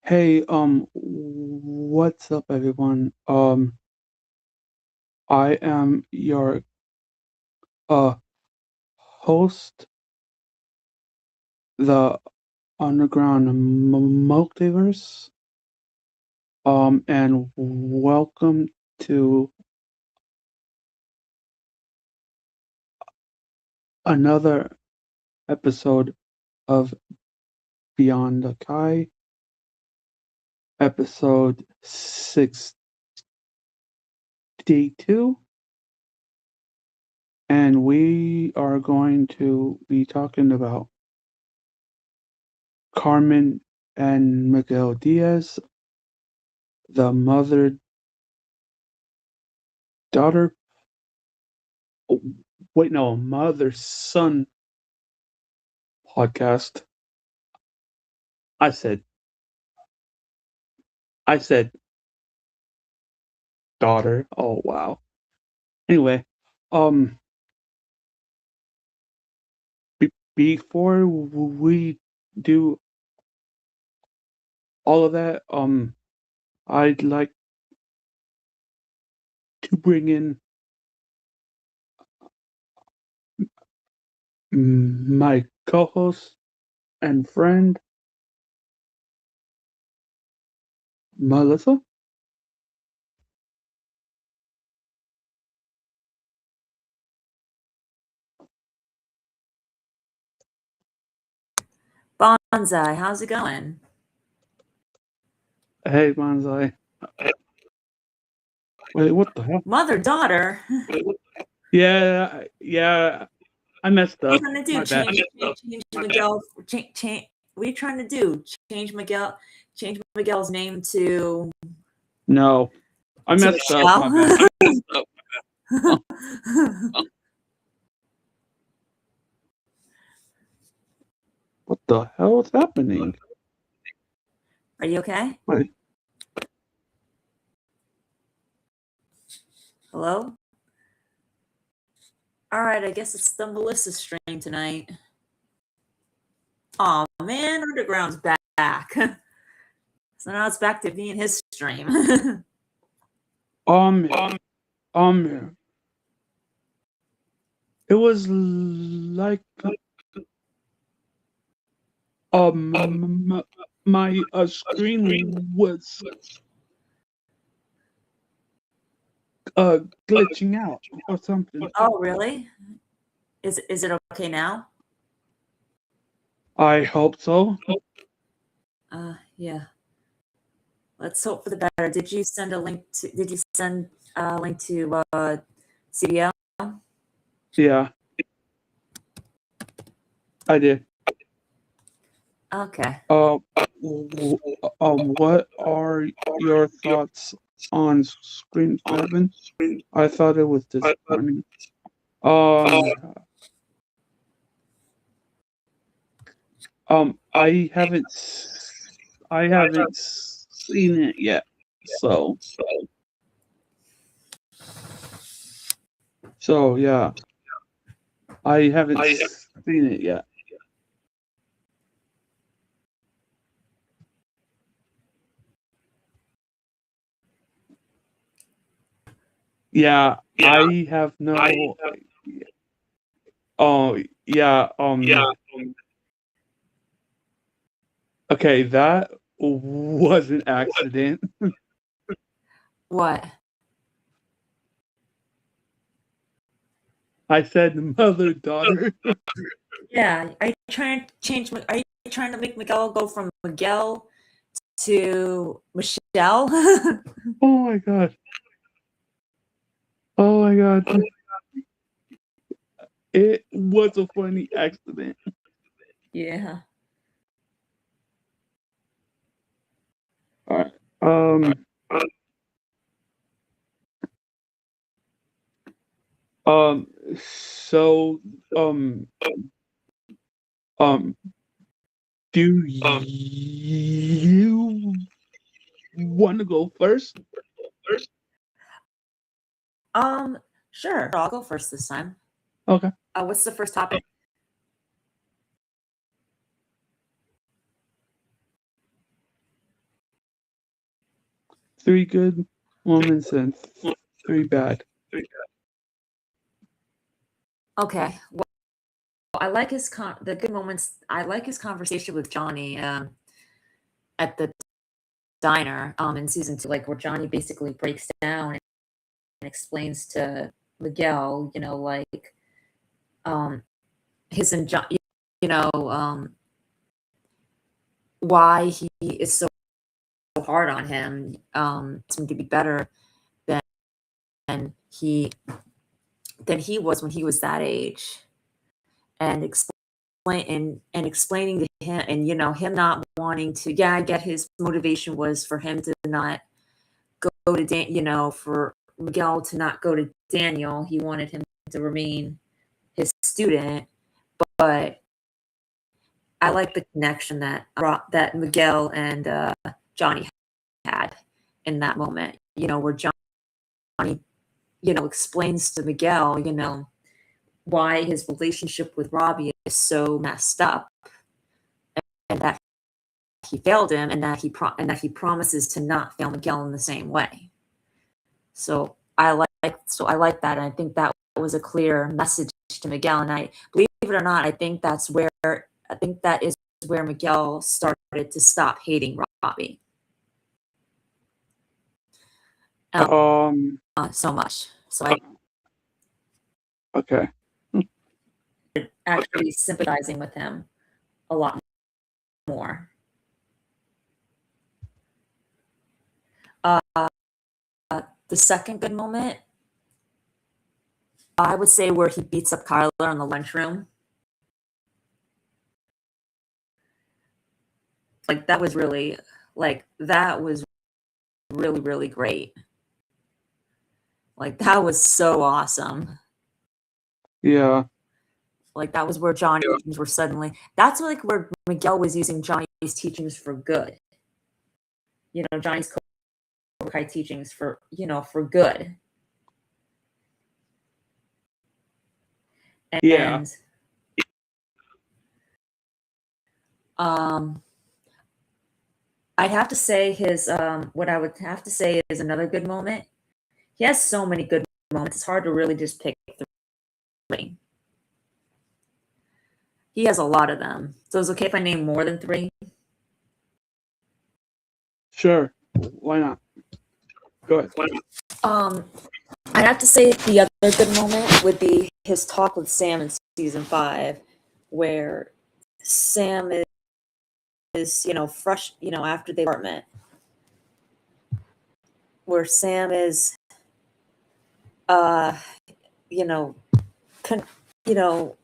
Hey, what's up, everyone? I am your uh host, the Underground Multiverse. And welcome to another episode of Beyond the Kai, episode 62, and we are going to be talking about Carmen and Miguel Diaz, the mother-daughter. Oh, wait, no, mother-son podcast. I said, I said daughter. Oh wow. Anyway, um, before we do all of that, I'd like to bring in my co-host and friend Melissa. Bonsai, how's it going? Hey, Manzai. Wait, what the hell? Mother, daughter. Yeah, I messed up. What are you trying to do? My bad. Change Miguel. Change. What are you trying to do? Change Miguel. Change Miguel's name to. No, I messed up. My bad. What the hell is happening? Are you okay? Wait. Hello? All right, I guess it's the Melissa stream tonight. Oh man, Underground's back. So now it's back to being his stream. It was like my screen was glitching out or something. Oh really? Is it okay now? I hope so. Yeah. Let's hope for the better. Did you send a link to? Did you send a link to CDL? Yeah, I did. Okay. What are your thoughts on Screen 7? I thought it was disappointing. I haven't seen it yet, so yeah, I haven't seen it yet. Yeah, I have no. Oh, yeah. Okay, that was an accident. What? I said mother daughter. Yeah. Are you trying to change? Are you trying to make Miguel go from Miguel to Michelle? Oh my god. Oh my god. It was a funny accident. Yeah. All right. Um. So. Um. Do you want to go first? Sure. I'll go first this time. Okay. What's the first topic? Three good moments and three bad. Okay. Well, I like the good moments. I like his conversation with Johnny at the diner in season 2, like where Johnny basically breaks down and explains to Miguel, like his and John, why he is so hard on him, to be better than he was when he was that age, and explaining to him, and him not wanting to. Yeah, I get his motivation was for him to not go to for Miguel to not go to Daniel. He wanted him to remain his student, but I like the connection that Miguel and Johnny had in that moment. Where Johnny, explains to Miguel, why his relationship with Robbie is so messed up, and that he failed him, and that he promises to not fail Miguel in the same way. So I like that, and I think that was a clear message to Miguel. And I believe it or not, I think that is where Miguel started to stop hating Robbie so much. So I Okay. actually sympathizing with him a lot more. The second good moment, I would say, where he beats up Kyler in the lunchroom. Like that was really really great. Like that was so awesome. Yeah. Like that was where Johnny's teachings were suddenly. That's like where Miguel was using Johnny's teachings for good. Johnny's Cobra Kai teachings for good. Yeah. And I'd have to say his what I would have to say is another good moment. He has so many good moments. It's hard to really just pick 3. He has a lot of them. So it's okay if I name more than 3? Sure. Why not? Go ahead. I'd have to say the other good moment would be his talk with Sam in season 5, where Sam is fresh, after the apartment, where Sam is, uh, you know, con- you know,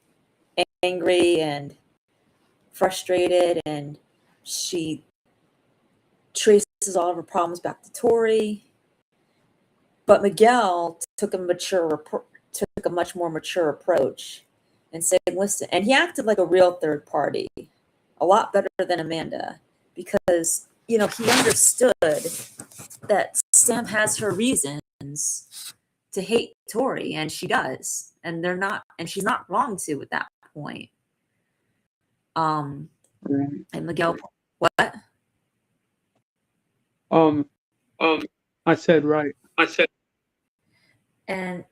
angry and frustrated, and she traces all of her problems back to Tori. But Miguel took a much more mature approach and said, "Listen," and he acted like a real third party, a lot better than Amanda, because he understood that Sam has her reasons to hate Tori, and she does, and she's not wrong to at that point. And Miguel, what? I said right. And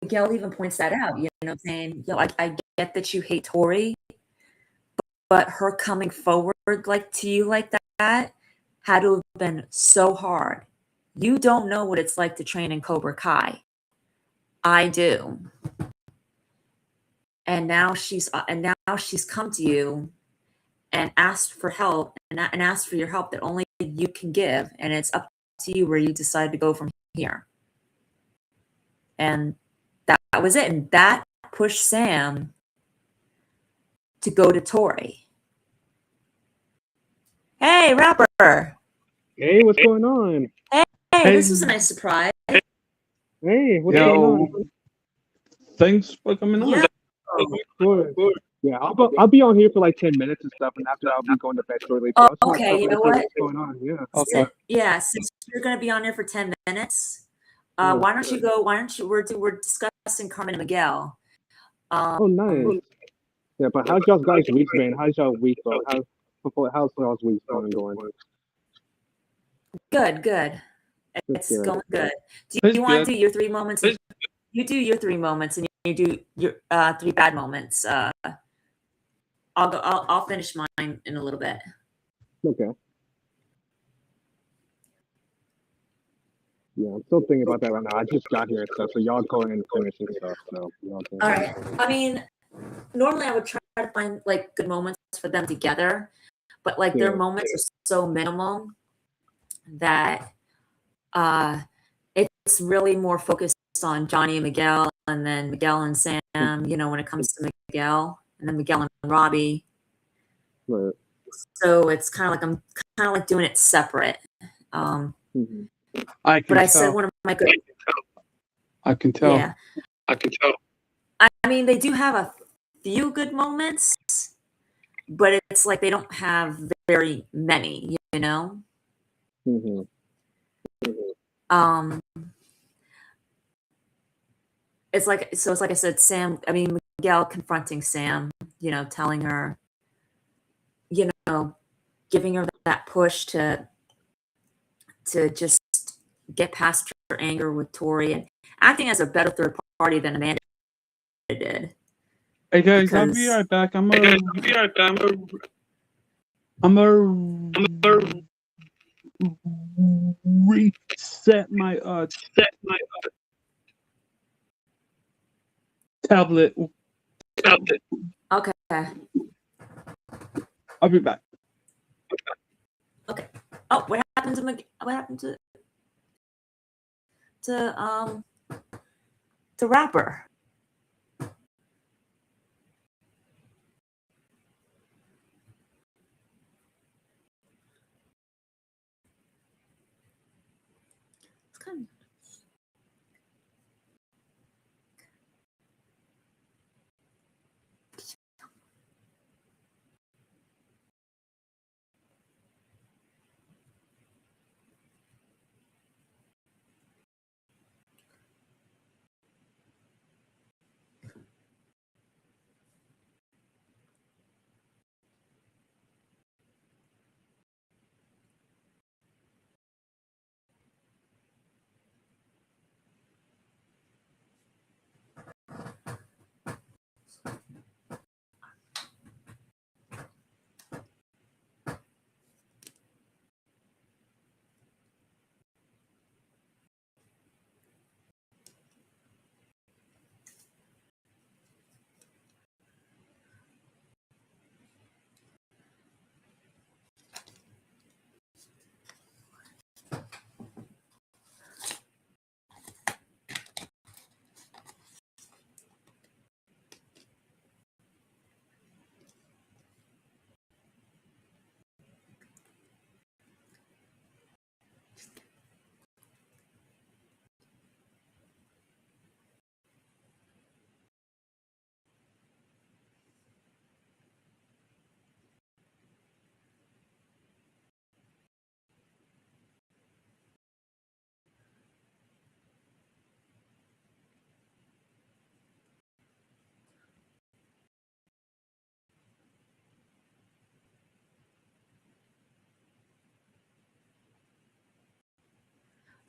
Miguel even points that out, saying, I get that you hate Tori, but her coming forward to you like that had to have been so hard. You don't know what it's like to train in Cobra Kai. I do. And now she's come to you and asked for help and asked for your help that only you can give, and it's up to you where you decide to go from here. And that was it. And that pushed Sam to go to Tori. Hey, rapper. Hey, what's going on? Hey, this was a nice surprise. Hey, what's going on? Thanks for coming on. Yeah. Good. Yeah, I'll be on here for like 10 minutes and stuff, and after that, I'll be going to bed shortly. Oh, okay, you know what? What's going on? Yeah. Okay. Yeah, since you're going to be on here for 10 minutes, why don't you, we're discussing Carmen and Miguel. Oh, nice. Yeah, but how's y'all guys' week been? How's y'all week going? How's y'all's week going? Good. It's good. going good. Do It's you want to good. do your 3 moments? You do your 3 moments, and you do your 3 bad moments. I'll finish mine in a little bit. Okay. Yeah, I'm still thinking about that right now. I just got here and stuff, so y'all go ahead and finish and stuff. So, all right. I mean, normally I would try to find like good moments for them together, but like their moments are so minimal that it's really more focused on Johnny and Miguel, and then Miguel and Sam, when it comes to Miguel, and then Miguel and Robbie. Right. So it's kind of like doing it separate. I can but I tell. said one of my good. I can tell. Yeah. I can tell. I mean, they do have a few good moments, but it's like they don't have very many, It's like I said, Miguel confronting Sam, telling her, giving her that push to just get past her anger with Tori and acting as a better third party than Amanda did. Hey guys, I'll be right back. I'm gonna reset my tablet. Okay. I'll be back. Okay. Oh, what happened to rapper? It's kind of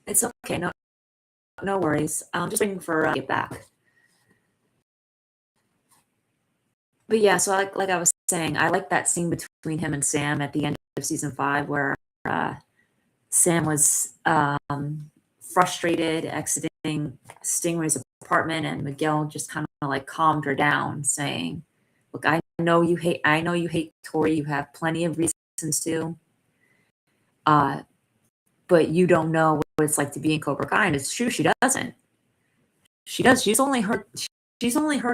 It's okay. No, no worries. Just waiting for get back. But yeah, so like I was saying, I like that scene between him and Sam at the end of season 5, where Sam was frustrated exiting Stingray's apartment, and Miguel just kind of like calmed her down, saying, "Look, I know you hate Tori. You have plenty of reasons to, but you don't know what it's like to be in Cobra Kai." And it's true, she doesn't. She does. She's only heard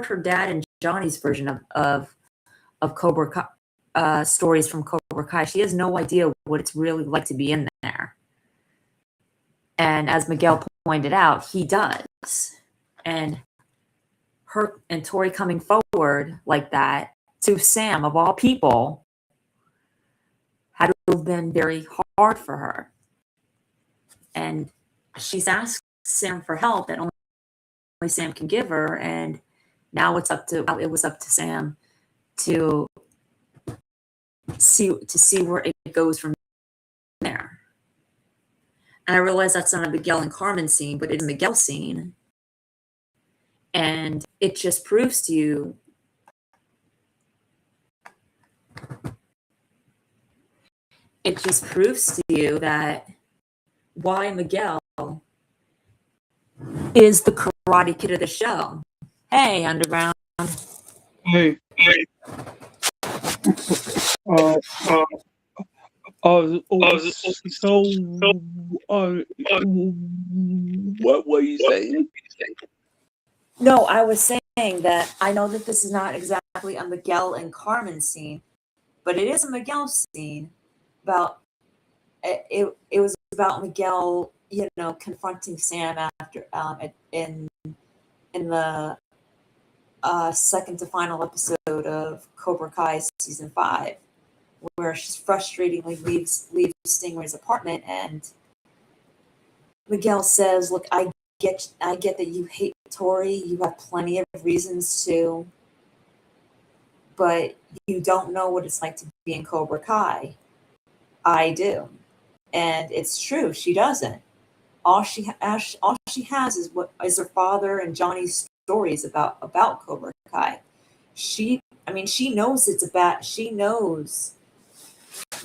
her dad and Johnny's version of Cobra Kai, stories from Cobra Kai. She has no idea what it's really like to be in there. And as Miguel pointed out, he does. And her and Tori coming forward like that to Sam, of all people, had to have been very hard for her. And she's asked Sam for help that only Sam can give her, and now it was up to Sam to see where it goes from there. And I realize that's not a Miguel and Carmen scene, but it's a Miguel scene, and it just proves to you that why Miguel is the Karate Kid of the show. Hey, Underground. Hey. So, what were you saying? No, I was saying that I know that this is not exactly a Miguel and Carmen scene, but it is a Miguel scene about it. It was about Miguel, confronting Sam after in the second to final episode of Cobra Kai season 5, where she frustratingly leaves Stingray's apartment, and Miguel says, "Look, I get that you hate Tori. You have plenty of reasons to, but you don't know what it's like to be in Cobra Kai. I do." And it's true, she doesn't. All she has is her father and Johnny's stories about Cobra Kai. She knows she knows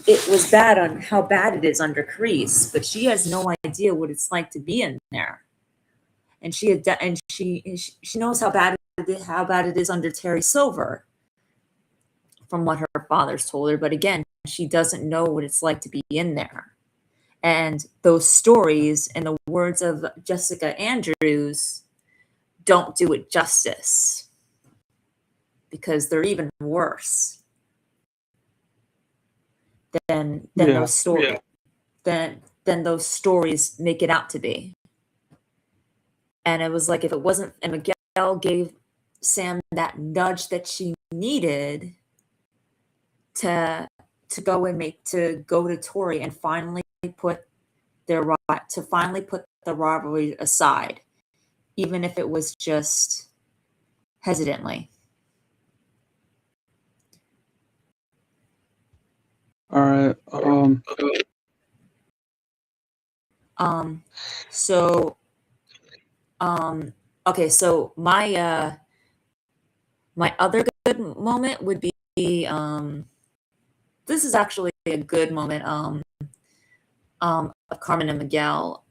it was bad on how bad it is under Kreese, but she has no idea what it's like to be in there. And she knows how bad it is under Terry Silver, from what her father's told her. But again, she doesn't know what it's like to be in there. And those stories, in the words of Jessica Andrews, don't do it justice, because they're even worse than those stories than those stories make it out to be. And it was like, if it wasn't, and Miguel gave Sam that nudge that she needed to go to Tori and finally put the rivalry aside, even if it was just hesitantly. All right. Okay, so my other good moment would be this is actually a good moment of Carmen and Miguel,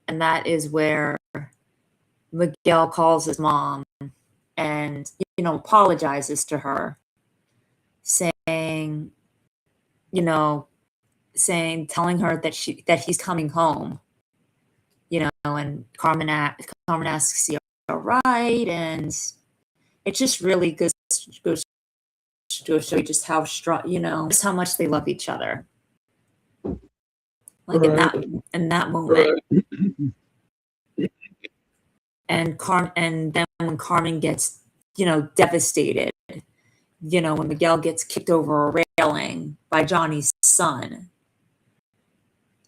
and that is where Miguel calls his mom and apologizes to her, saying telling her that he's coming home, and Carmen asks, "You all right?" And it just really goes to show you just how strong, just how much they love each other. Like in that moment. And then when Carmen gets, devastated, when Miguel gets kicked over a railing by Johnny's son,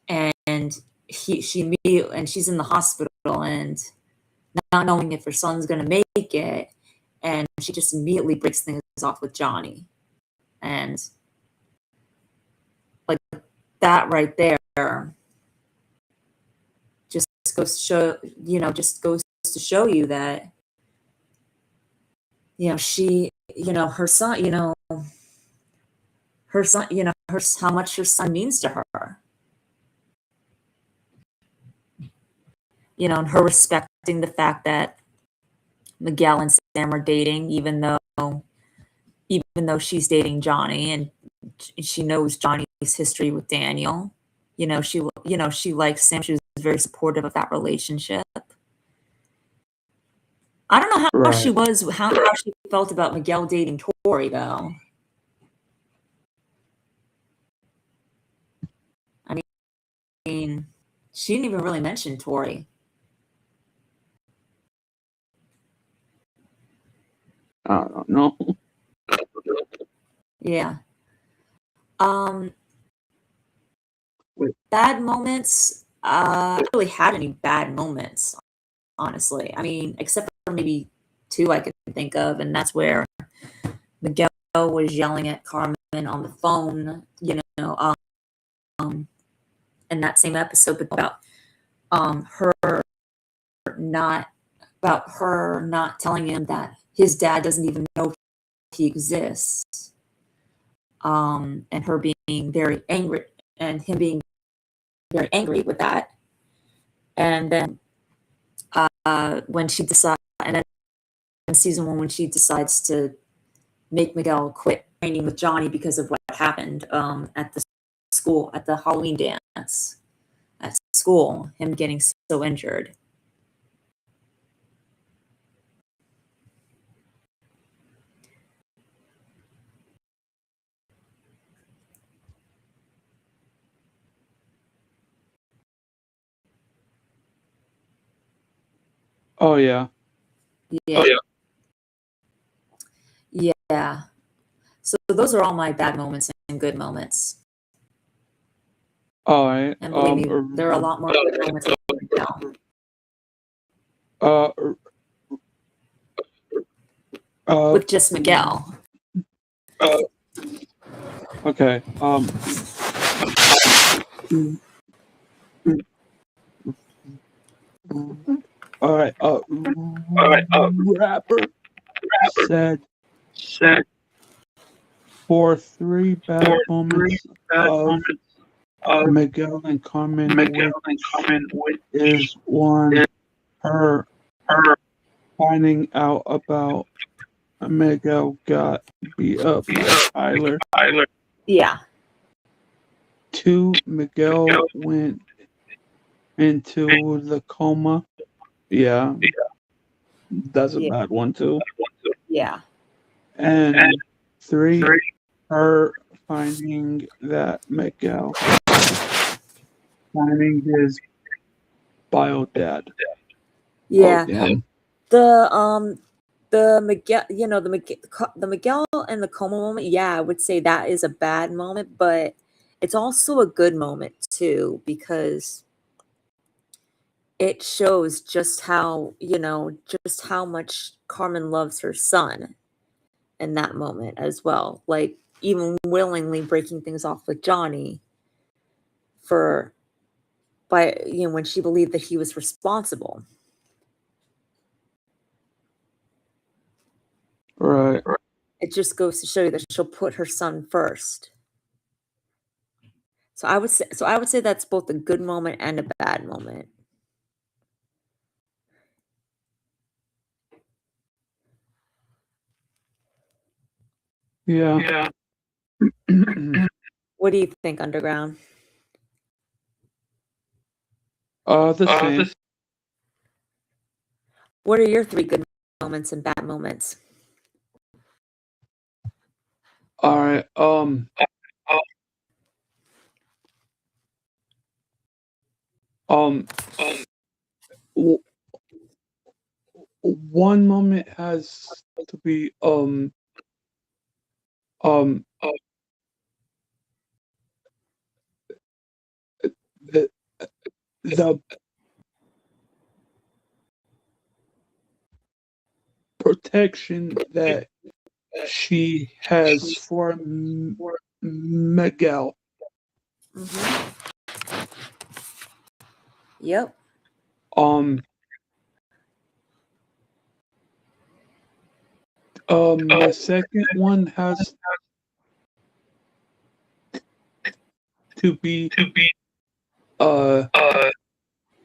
and she's in the hospital and not knowing if her son's going to make it, and she just immediately breaks things off with Johnny. And like that right there just goes to show, just goes to show you that, she, her son, how much her son means to her. And her respecting the fact that Miguel and Sam are dating, even though she's dating Johnny, and she knows Johnny's history with Daniel. She likes Sam. She was very supportive of that relationship. I don't know how she was, how she felt about Miguel dating Tori, though. I mean, she didn't even really mention Tori. I don't know. Yeah. Bad moments. I don't really had any bad moments, honestly. I mean, except for maybe two I could think of, and that's where Miguel was yelling at Carmen on the phone, in that same episode about her not telling him that his dad doesn't even know he exists, and her being very angry, and him being very angry with that. And then when she decides, and then in season 1, when she decides to make Miguel quit training with Johnny because of what happened at the school, at the Halloween dance at school, him getting so injured. Oh yeah. Yeah. Yeah. So those are all my bad moments and good moments. All right. And believe me, there are a lot more good moments with Miguel. With just Miguel. Okay. All right. Rapper said for 3 bad moments of Miguel and Carmen, which is one, her finding out about Miguel got beat up by Tyler. Yeah. 2, Miguel went into the coma. Yeah. That's a bad one too. Yeah. And 3, her finding that Miguel finding his bio dad. Yeah. Oh, damn. The Miguel, the Miguel and the coma moment, yeah, I would say that is a bad moment, but it's also a good moment too, because it shows just how much Carmen loves her son in that moment as well. Like, even willingly breaking things off with Johnny when she believed that he was responsible. Right. It just goes to show you that she'll put her son first. So I would say that's both a good moment and a bad moment. Yeah. What do you think, Underground? The same. What are your 3 good moments and bad moments? All right. One moment has to be the the protection that she has for Miguel. Mm-hmm. Yep. My second one has to be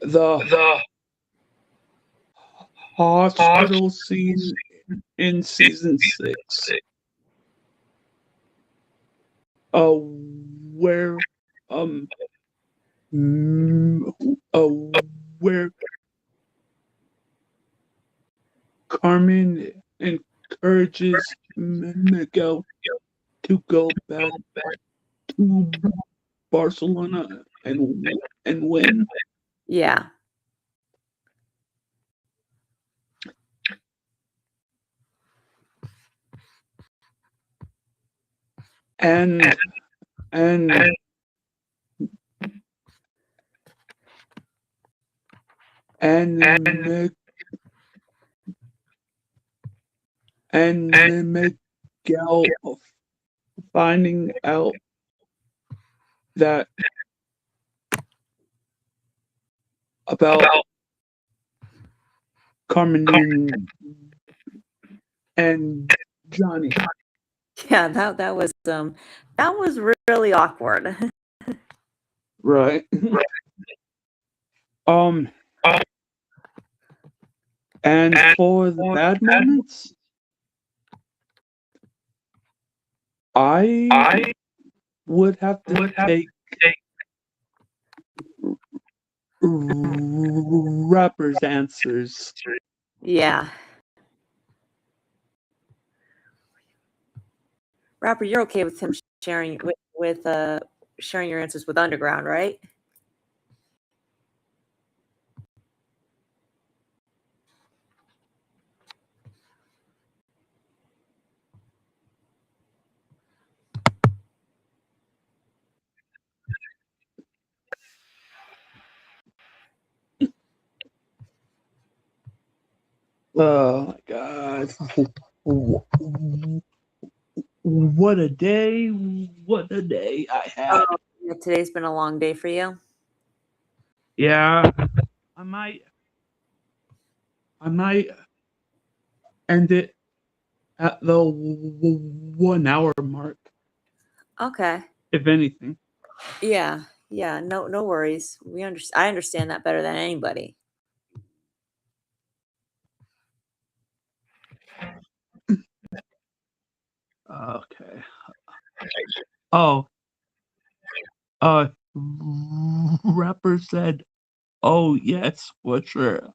the hospital scene in season 6. Where where Carmen encourages Miguel to go back to Barcelona and win. Yeah. And and Miguel finding out that about Carmen and Johnny. Yeah, that was really awkward. Right. And for the bad moments, I would have to take Rapper's answers. Yeah. Rapper, you're okay with him sharing with sharing your answers with Underground, right? Oh my God. What a day. What a day I had. Yeah, today's been a long day for you. Yeah. I might end it at the 1 hour mark, Okay. if anything. Yeah. Yeah. No worries. I understand that better than anybody. Okay. Oh. Rapper said, "Oh yes, for sure."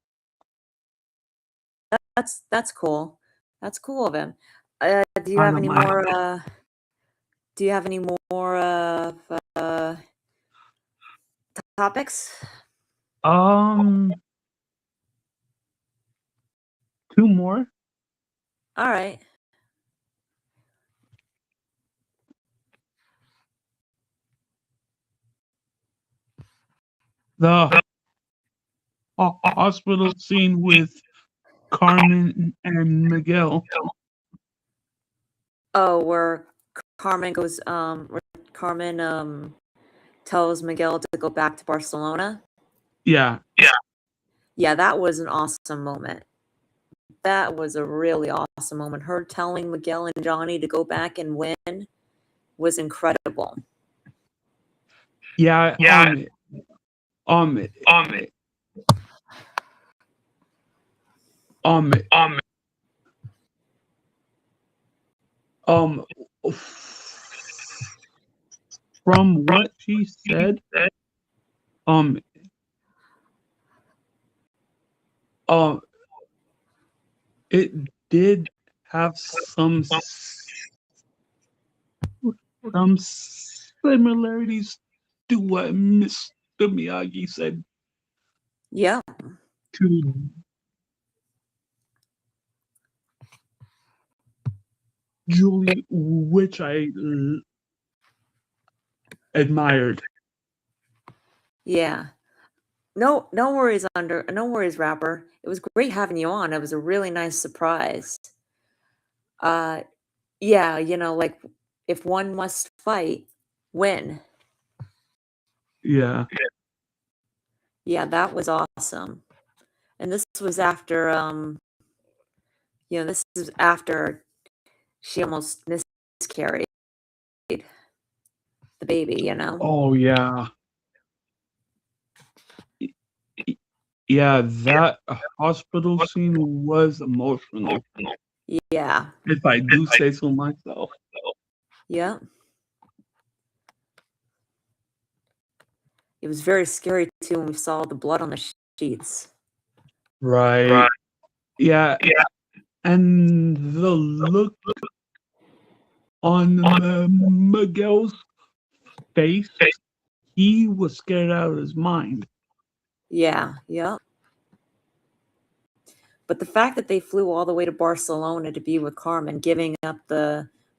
That's cool. That's cool of him. Do you I have don't any mind. more? Do you have any more topics? 2 more. All right. The hospital scene with Carmen and Miguel. Oh, where Carmen goes. Where Carmen tells Miguel to go back to Barcelona. Yeah. Yeah, that was an awesome moment. That was a really awesome moment. Her telling Miguel and Johnny to go back and win was incredible. Yeah. From what she said, it did have some similarities to what Mr. Miyagi said Yeah. to Julie, which I admired. Yeah. No worries, no worries, Rapper. It was great having you on. It was a really nice surprise. Yeah, like if one must fight, win. Yeah. Yeah, that was awesome. And this was after, this is after she almost miscarried the baby. Oh yeah. Yeah, that hospital scene was emotional, Yeah. if I do say so myself. Yeah. It was very scary too when we saw the blood on the sheets. Right. Yeah. And the look on Miguel's face, he was scared out of his mind. Yeah. Yeah. But the fact that they flew all the way to Barcelona to be with Carmen,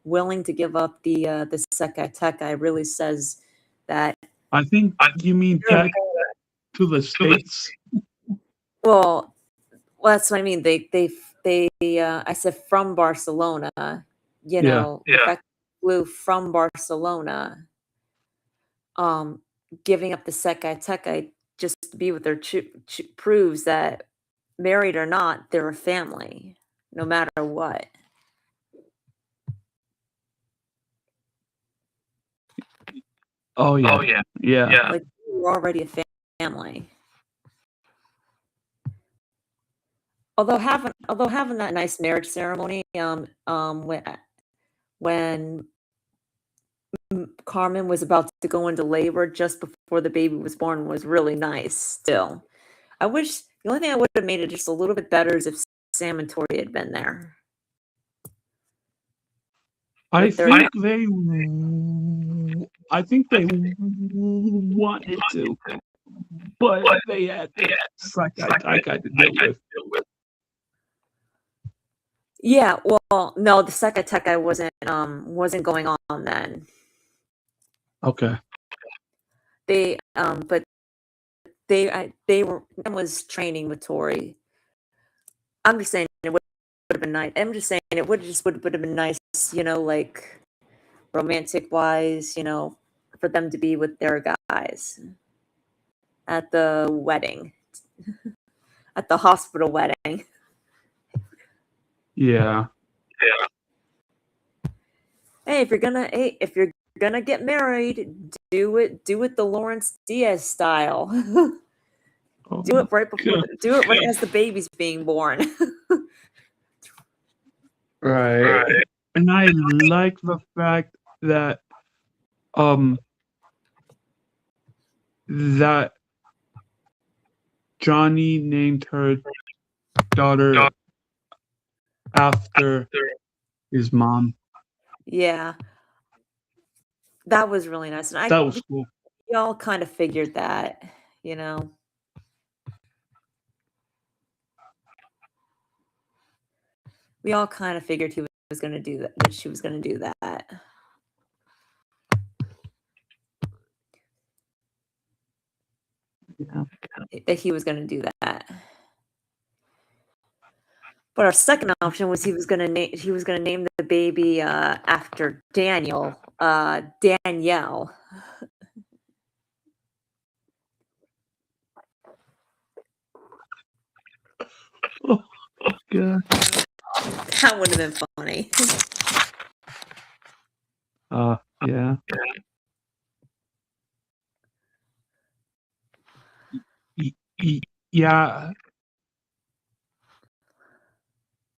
willing to give up the Zacatecas, really says that. I think you mean back to the States. Well, that's what I mean. I said from Barcelona. The fact they flew from Barcelona, giving up the Zacatecas just to be with their proves that, married or not, they're a family, no matter what. Oh yeah. Yeah. Like, we're already a family. Although having that nice marriage ceremony, when Carmen was about to go into labor just before the baby was born, was really nice. Still, I wish the only thing I would have made it just a little bit better is if Sam and Tori had been there. I think they wanted to, but they had Zacatecas to deal with. Yeah, well, no, the Zacatecas wasn't going on then. Okay. But was training with Tori. I'm just saying it would have been nice. I'm just saying it would have been nice, like romantic wise, for them to be with their guys at the wedding, at the hospital wedding. Yeah. Hey, if you're gonna get married, do it the Lawrence Diaz style. Do it right as the baby's being born. Right. And I like the fact that that Johnny named her daughter after his mom. Yeah. That was really nice. And that was cool. We all kind of figured that, We all kind of figured he was going to do that she was going to do that. Yeah. That he was going to do that. But our second option was he was going to name the baby after Danielle. Oh god. That would have been funny. Yeah. Yeah.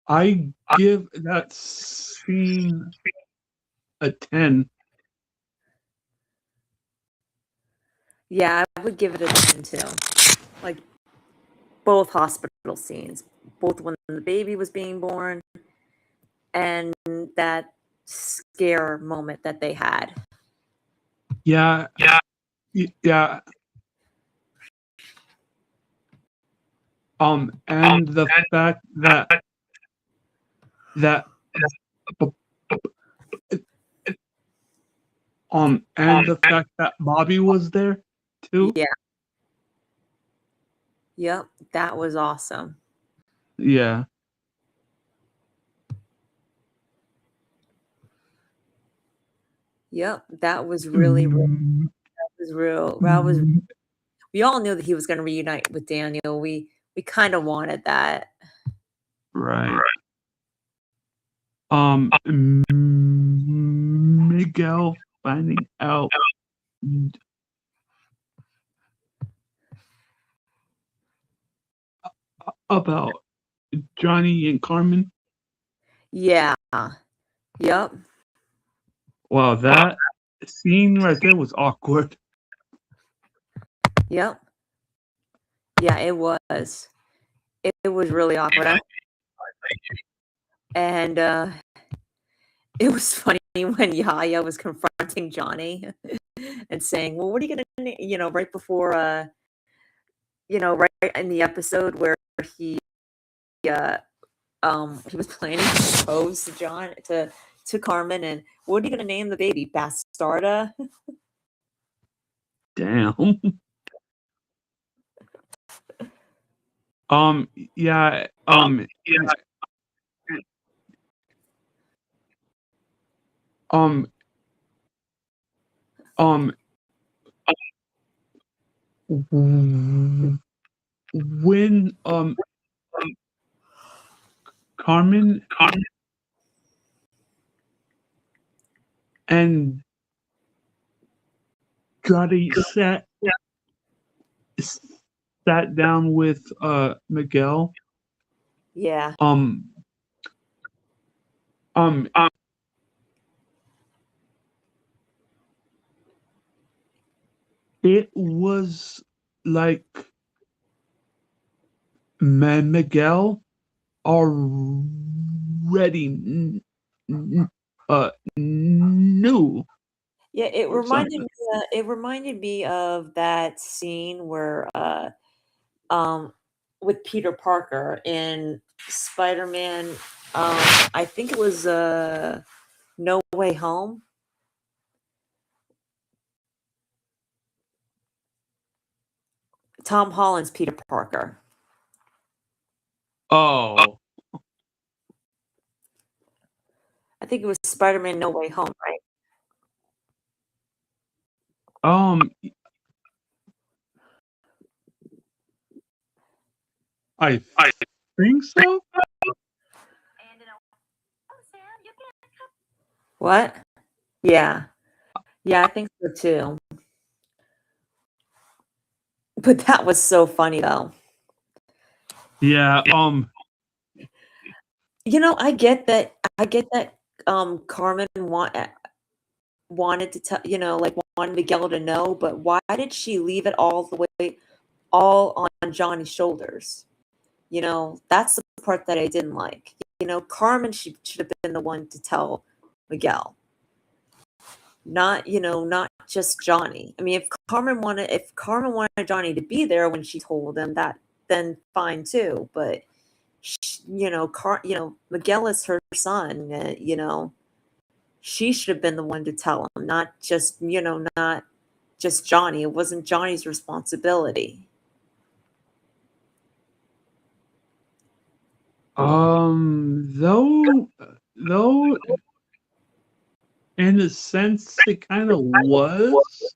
I give that scene a 10. Yeah, I would give it a 10 too. Like both hospital scenes, both when the baby was being born and that scare moment that they had. Yeah. And the fact that and the fact that Bobby was there too. Yeah. Yep, that was awesome. Yeah. Yep, that was really that was real. We all knew that he was going to reunite with Daniel. We We kind of wanted that. Right. Miguel finding out about Johnny and Carmen. Yeah. Yep. Wow, that scene right there was awkward. Yep. Yeah, it was. It was really awkward. And it was funny when Yahya was confronting Johnny and saying, "Well, what are you gonna?" Right before, right in the episode where he, uh, he was planning to propose to Carmen, and what are you gonna name the baby? Bastarda. Damn. Yeah. When Carmen and Johnny sat down with Miguel. Yeah. It was like Miguel already knew. Yeah, it or reminded something. me. It reminded me of that scene where, with Peter Parker in Spider-Man. I think it was No Way Home. Tom Holland's Peter Parker. Oh, I think it was Spider-Man No Way Home, right? I think so. What? Yeah. Yeah, I think so too. But that was so funny though. Yeah. I get that. Carmen wanted to tell, like wanted Miguel to know, but why did she leave it all the way, all on Johnny's shoulders? That's the part that I didn't like. Carmen should have been the one to tell Miguel, not just Johnny. I mean, if Carmen wanted Johnny to be there when she told him that, then fine too. But Miguel is her son. She should have been the one to tell him, not just Johnny. It wasn't Johnny's responsibility. Though, in a sense, it kind of was.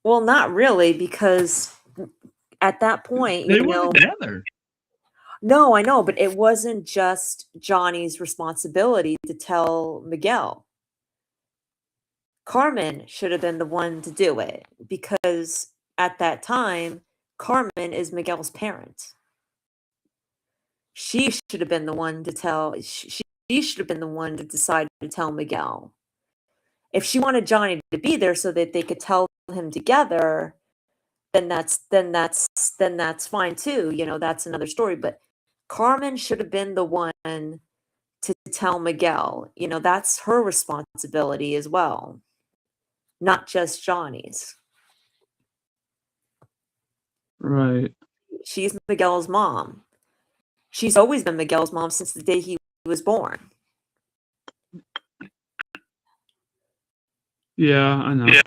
Well, not really, because at that point, They were together. No, I know, but it wasn't just Johnny's responsibility to tell Miguel. Carmen should have been the one to do it, because at that time, Carmen is Miguel's parent. She should have been the one to tell. She should have been the one to decide to tell Miguel. If she wanted Johnny to be there so that they could tell him together, then that's fine too. That's another story. But Carmen should have been the one to tell Miguel. That's her responsibility as well, not just Johnny's. Right. She's Miguel's mom. She's always been Miguel's mom since the day he was born. Yeah, I know. Yeah.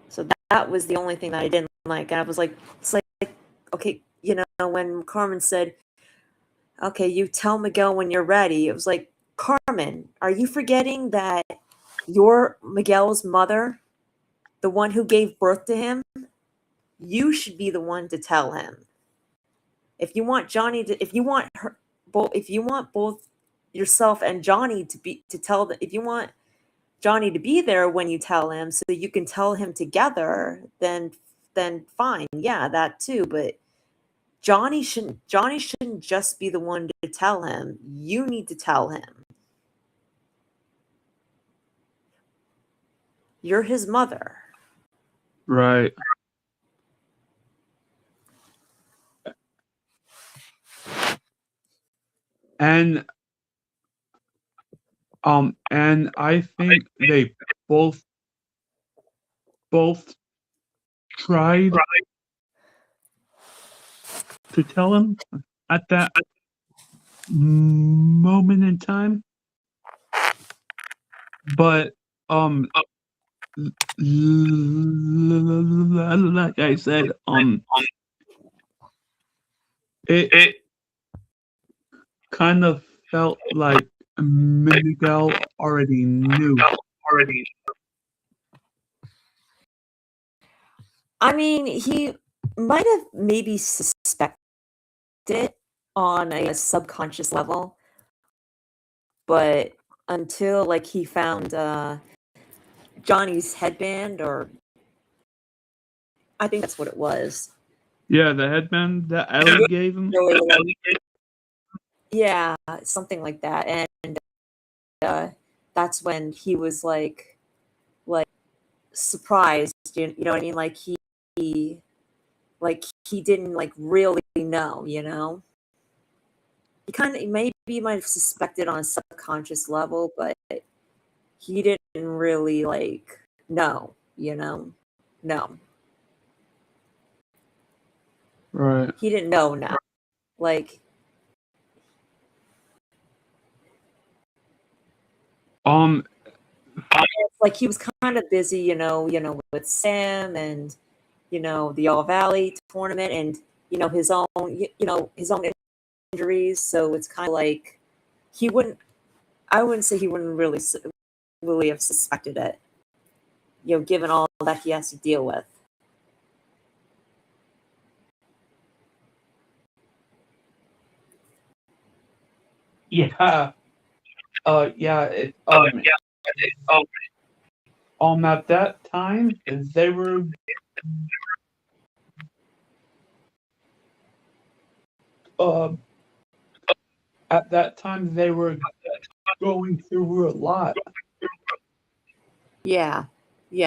So that was the only thing that I didn't like. And I was like, it's like, okay, when Carmen said, okay, you tell Miguel when you're ready. It was like, Carmen, are you forgetting that You're Miguel's mother, the one who gave birth to him. You should be the one to tell him. If you want Johnny to, if you want her, if you want both yourself and Johnny to tell the, if you want Johnny to be there when you tell him, so that you can tell him together, then fine, yeah, that too. But Johnny shouldn't just be the one to tell him. You need to tell him. You're his mother. Right. And I think they both tried to tell him at that moment in time, but like I said, it kind of felt like Miguel already knew. I mean, he might have maybe suspected it on a subconscious level, but until like he found Johnny's headband, or I think that's what it was. Yeah, the headband that Ellie gave him. Really, yeah, something like that, and that's when he was like surprised. You know what I mean? Like he didn't like really know. You know, he kind of maybe might have suspected on a subconscious level, but he didn't really like know. You know, no, Right. he didn't know now. Like like he was kind of busy, you know, with Sam and the All Valley tournament, and his own injuries. So it's kind of like I wouldn't say he wouldn't really have suspected it, given all that he has to deal with. Yeah. Yeah. At that time they were at that time they were going through a lot. Yeah.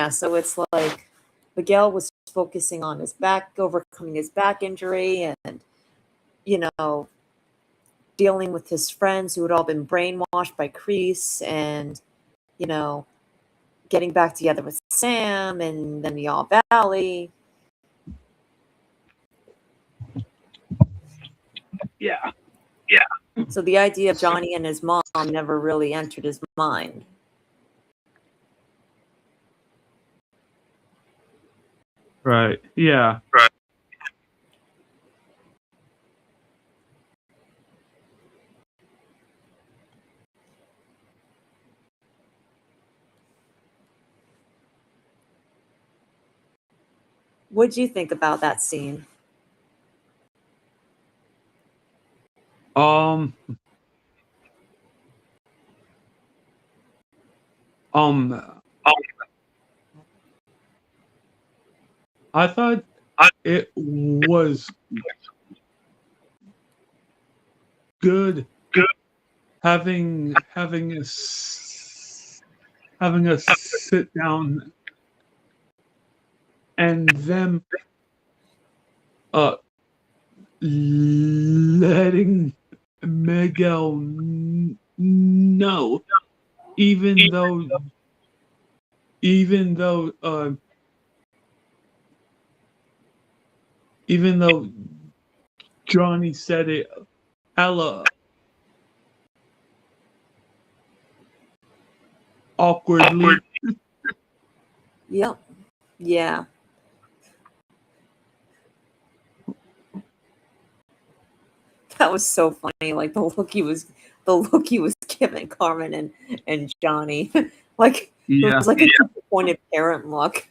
So it's like Miguel was focusing on his back, overcoming his back injury, and dealing with his friends who had all been brainwashed by Kreese, and getting back together with Sam, and then the All Valley. Yeah. So the idea of Johnny and his mom never really entered his mind. Right. Yeah. What'd you think about that scene? I thought it was good having a sit down and them letting Miguel know, even though Johnny said it hella awkwardly. Yep. Yeah. That was so funny. Like the look he was giving Carmen and Johnny. like It Yeah. was like a disappointed parent look.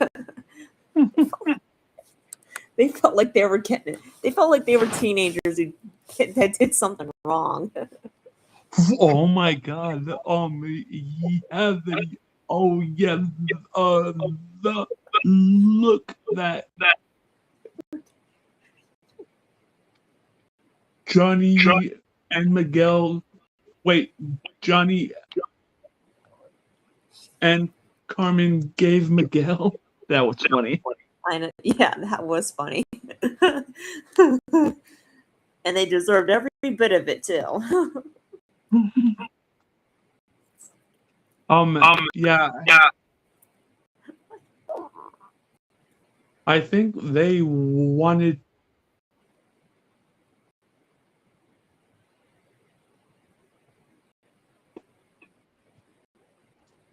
They felt like they were getting it. They felt like they were teenagers that did something wrong. Oh my God. Yeah. Oh yeah. The look that Johnny and Miguel. Wait, Johnny and Carmen gave Miguel. That was funny. I know, yeah, that was funny. And they deserved every bit of it too. Yeah. I think they wanted.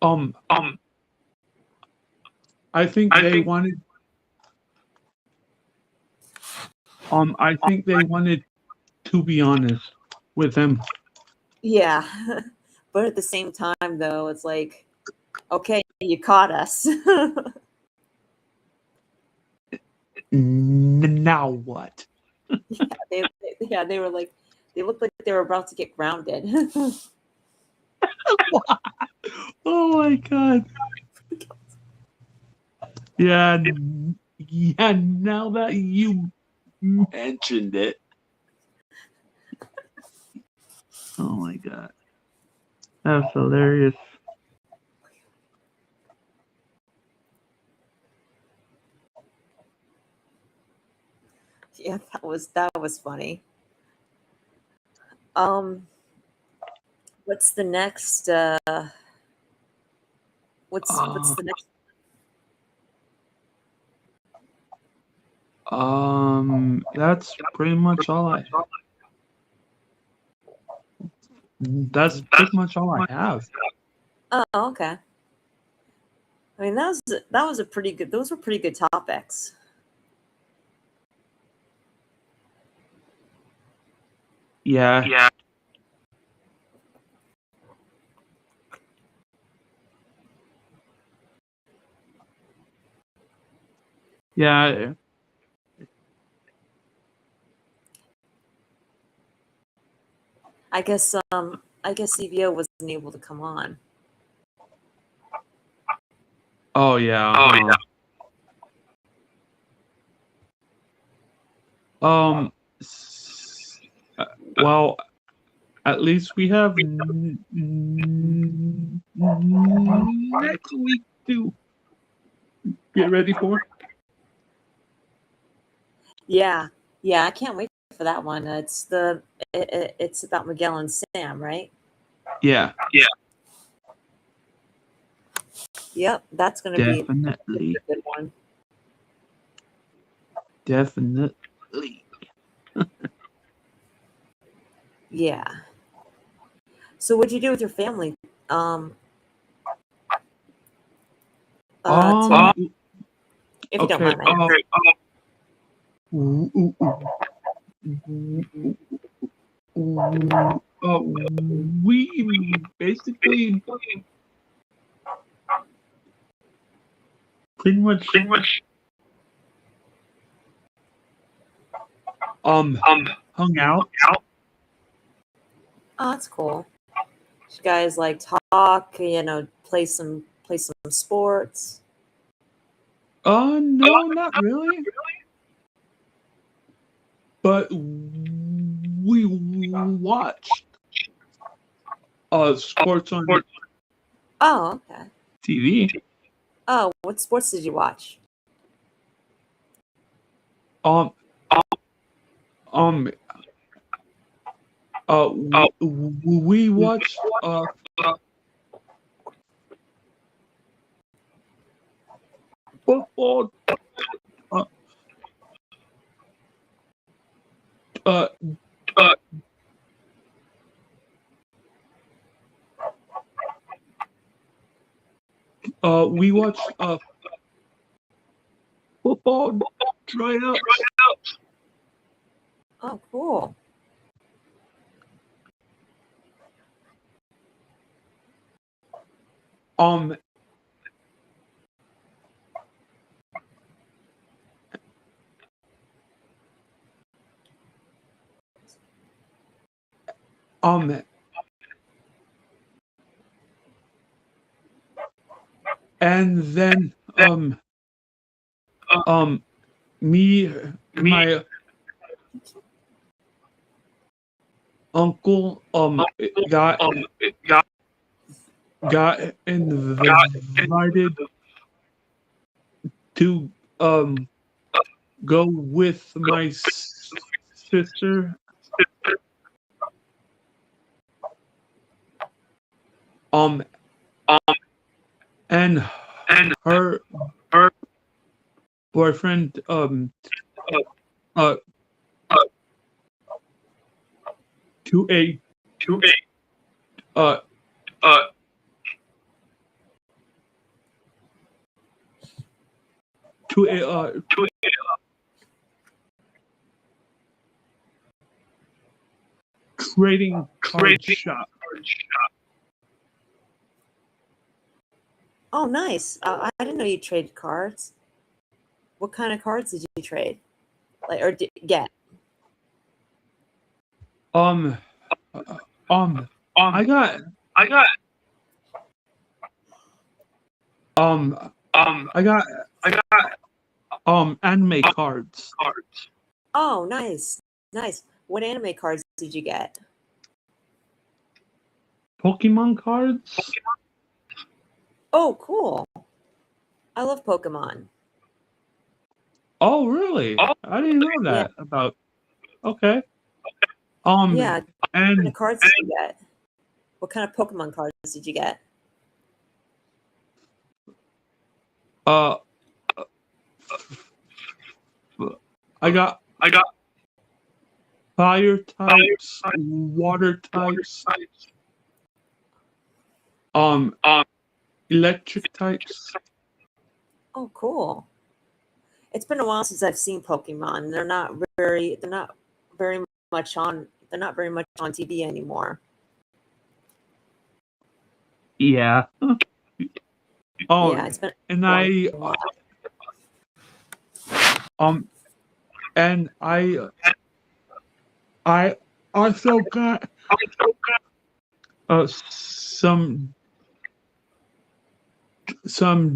Um. I think they wanted. I think they wanted to be honest with him. Yeah. But at the same time though, it's like, okay, you caught us. Now what? They were like, they looked like they were about to get grounded. Oh my God. Yeah. Yeah. Now that you mentioned it. Oh my God. That's hilarious. Yeah, that was funny. Um, what's the next? What's the next? That's pretty much all I. That's pretty much all I have. Oh, okay. I mean, that was a pretty good. Those were pretty good topics. Yeah. Yeah. I guess CVO wasn't able to come on. Oh yeah. Well, at least we have next week to get ready for. Yeah, I can't wait for that one. It's about Miguel and Sam, right? Yeah. Yep, that's going to be a Definitely. good one. Definitely. Yeah. So, what'd you do with your family? If you don't Okay. mind me We basically pretty much hung out. Oh, that's cool. You guys like talk, play some sports. No, not really. But we watched sports on Oh, okay. TV. Oh, what sports did you watch? Um um we watched football uh uh we watched football tryouts. Oh, cool. Um Um, and then me and my uncle got invited to go with my sister um and her boyfriend uh to a uh to a trading card shop. Oh, nice. I didn't know you traded cards. What kind of cards did you trade? Get? I got I got anime cards. Oh, nice. Nice. What anime cards did you get? Pokemon cards? Oh, cool. I love Pokemon. Oh, really? I didn't know that about. Okay. Yeah. What kind And of cards did you get? What kind of Pokemon cards did you get? I got fire types, water types, electric types. Oh, cool. It's been a while since I've seen Pokemon. They're not very much on TV anymore. Yeah. Oh, Yeah, it's been and a while. and I also got some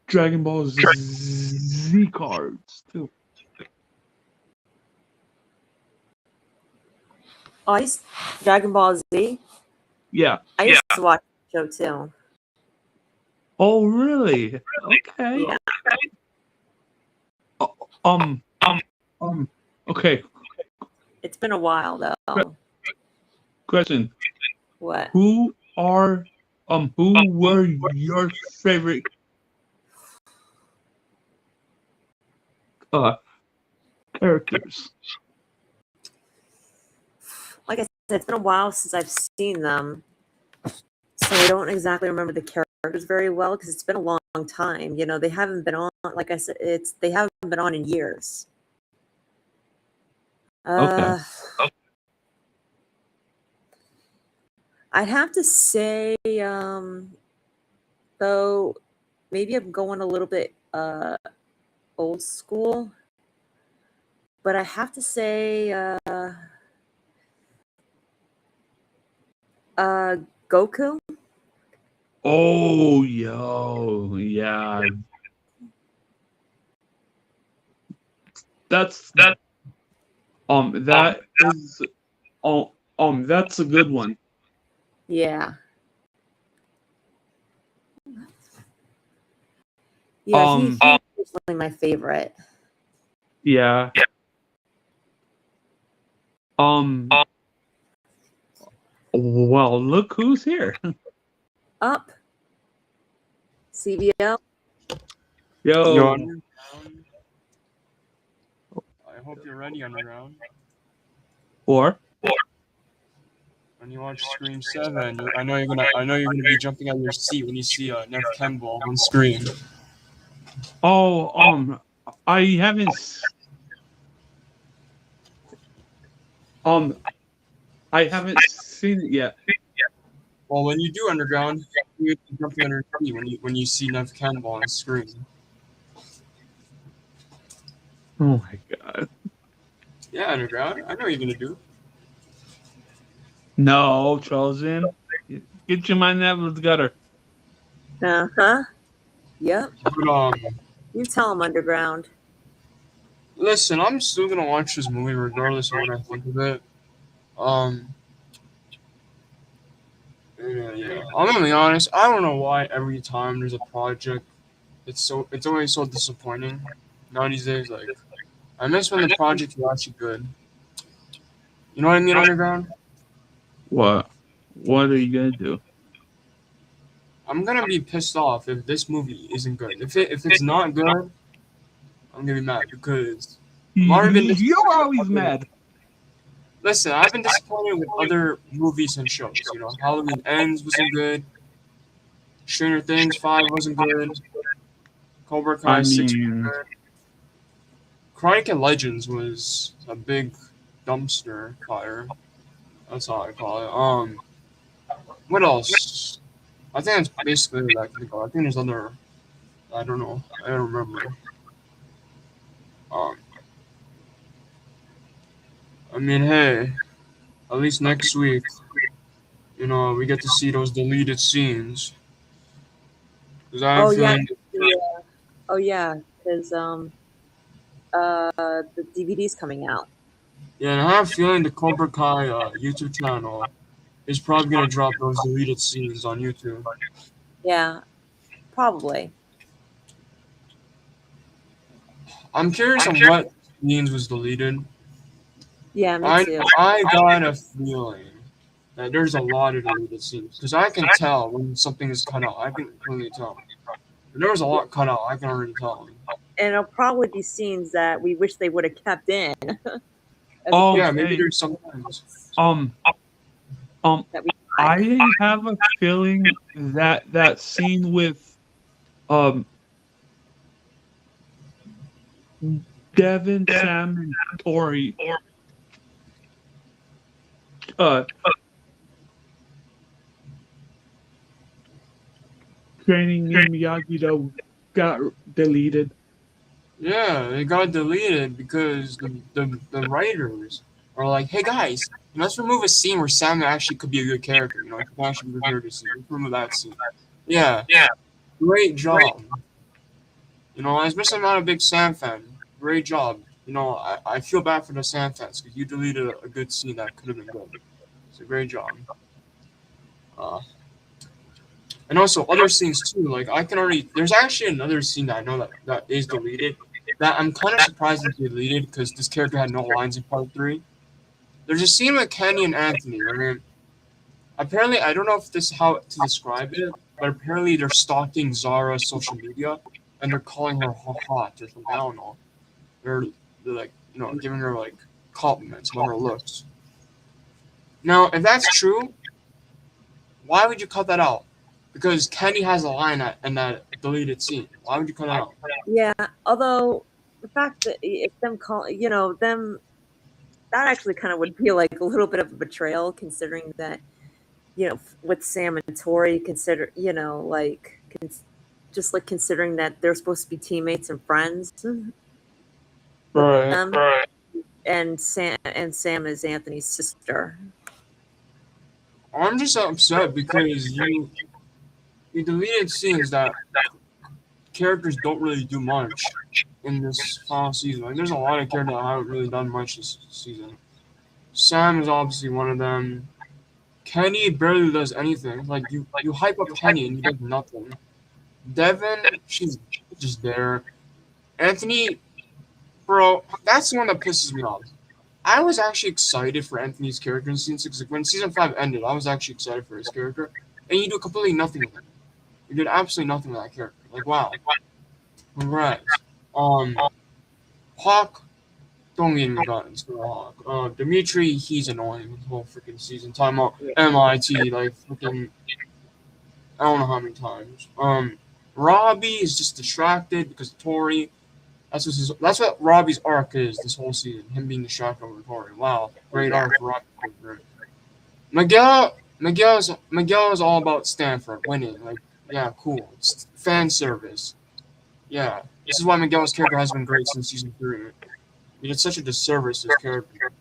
Dragon Ball Z cards too. Oh, Dragon Ball Z. Yeah. I used to watch the show too. Oh, really? Okay. Yeah. Okay. It's been a while though. Question: What? Who were your favorite characters? Like I said, it's been a while since I've seen them, so I don't exactly remember the characters very well because it's been a long time. You know, they haven't been on. Like I said, they haven't been on in years. Okay. I'd have to say, though, maybe I'm going a little bit old school, but I have to say, Goku. Oh, yeah. That's that is that's a good one. Yeah. Yeah, he's definitely my favorite. Yeah. Well, look who's here. Up. CBL. Yo. I hope you're ready, Underground. Or When you watch Scream 7, I know you're gonna be jumping out of your seat when you see Nev Campbell on screen. oh, I haven't seen it yet. Well, when you do, Underground, you're jumping out of your seat when you see Nev Campbell on screen. Oh my god. Yeah, underground. I know what you're gonna do. No, Chosen. Get your mind out of the gutter. Uh-huh. Yep. But You tell him, Underground. listen, I'm still gonna watch this movie regardless of what I think of it. Um, yeah. I'm gonna be honest. I don't know why every time there's a project, it's always so disappointing. Now these days, like I miss when the projects were actually good. You know what I mean, Underground? What? What are you gonna do? I'm gonna be pissed off if this movie isn't good. If it's not good, I'm gonna be mad because I've already been You're disappointed with always other. mad. Listen, I've been disappointed with other movies and shows. You know, Halloween Ends wasn't good. Stranger Things 5 wasn't good. Cobra I Kai 6 wasn't mean, good. Chronicle Legends was a big dumpster fire. That's how I call it. What else? I think that's basically what I can think of. I think there's other. I don't know. I don't remember. Um, I mean, hey, at least next week, you know, we get to see those deleted scenes. Because I have Oh a yeah. feeling, Oh yeah. Because the DVD's coming out. yeah, and I have a feeling the Cobra Kai YouTube channel is probably gonna drop those deleted scenes on YouTube. Yeah. Probably. I'm curious on what scenes was deleted. Yeah. Me I too. I got a feeling that there's a lot of deleted scenes because I can tell when something is cut out. I can clearly tell. If there was a lot cut out, I can already tell. And it'll probably be scenes that we wish they would have kept in. As oh, Yeah, opposed maybe hey, there's some things. um, to that we like. I have a feeling that that scene with um Devin, Sam, and Tori, uh, training in Miyagi-Do got deleted. Yeah, it got deleted because the writers are like, hey guys, let's remove a scene where Sam actually could be a good character. You know, he could actually be a good character scene. Let's remove that scene. Yeah, great job. You know, as much as I'm not a big Sam fan, great job. You know, I feel bad for the Sam fans because you deleted a good scene that could have been good. It's a great job. Uh, and also other scenes too. Like I can already. There's actually another scene that I know that is deleted. That I'm kind of surprised it's deleted because this character had no lines in part 3. There's a scene with Kenny and Anthony. I mean, apparently I don't know if this is how to describe it, but apparently they're stalking Zara's social media and they're calling her hot or something. I don't know. They're like giving her like compliments about her looks. Now, if that's true, why would you cut that out? Because Kenny has a line in that deleted scene. Why would you cut it out? Yeah. Although the fact that if them call, them, that actually kind of would feel like a little bit of a betrayal, considering that, with Sam and Tori, just like considering that they're supposed to be teammates and friends. Right. And Sam is Anthony's sister. I'm just upset because you deleted scenes that characters don't really do much in this final season. Like, there's a lot of characters that haven't really done much this season. Sam is obviously one of them. Kenny barely does anything. Like you hype up Kenny and he does nothing. Devin, she's just there. Anthony, bro, that's the one that pisses me off. I was actually excited for Anthony's character in season 6. Like, when season 5 ended, I was actually excited for his character. And you do completely nothing with him. You did absolutely nothing with that character. Like, wow. Congrats. Hawk, don't get me guns for Hawk. Dimitri, he's annoying the whole freaking season. Time out MIT, like freaking I don't know how many times. Robbie is just distracted because of Tori. That's what Robbie's arc is this whole season. Him being distracted over Tori. Wow, great arc for Robbie. Miguel is all about Stanford winning. Like, yeah, cool. It's fan service. Yeah, this is why Miguel's character has been great since season 3. He did such a disservice to his character.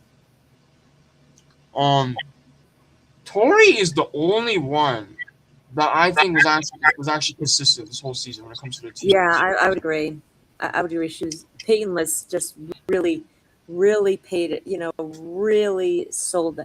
Tori is the only one that I think was actually consistent this whole season when it comes to the team. Yeah, I would agree. I would agree. Peyton was just really, really paid it. Really sold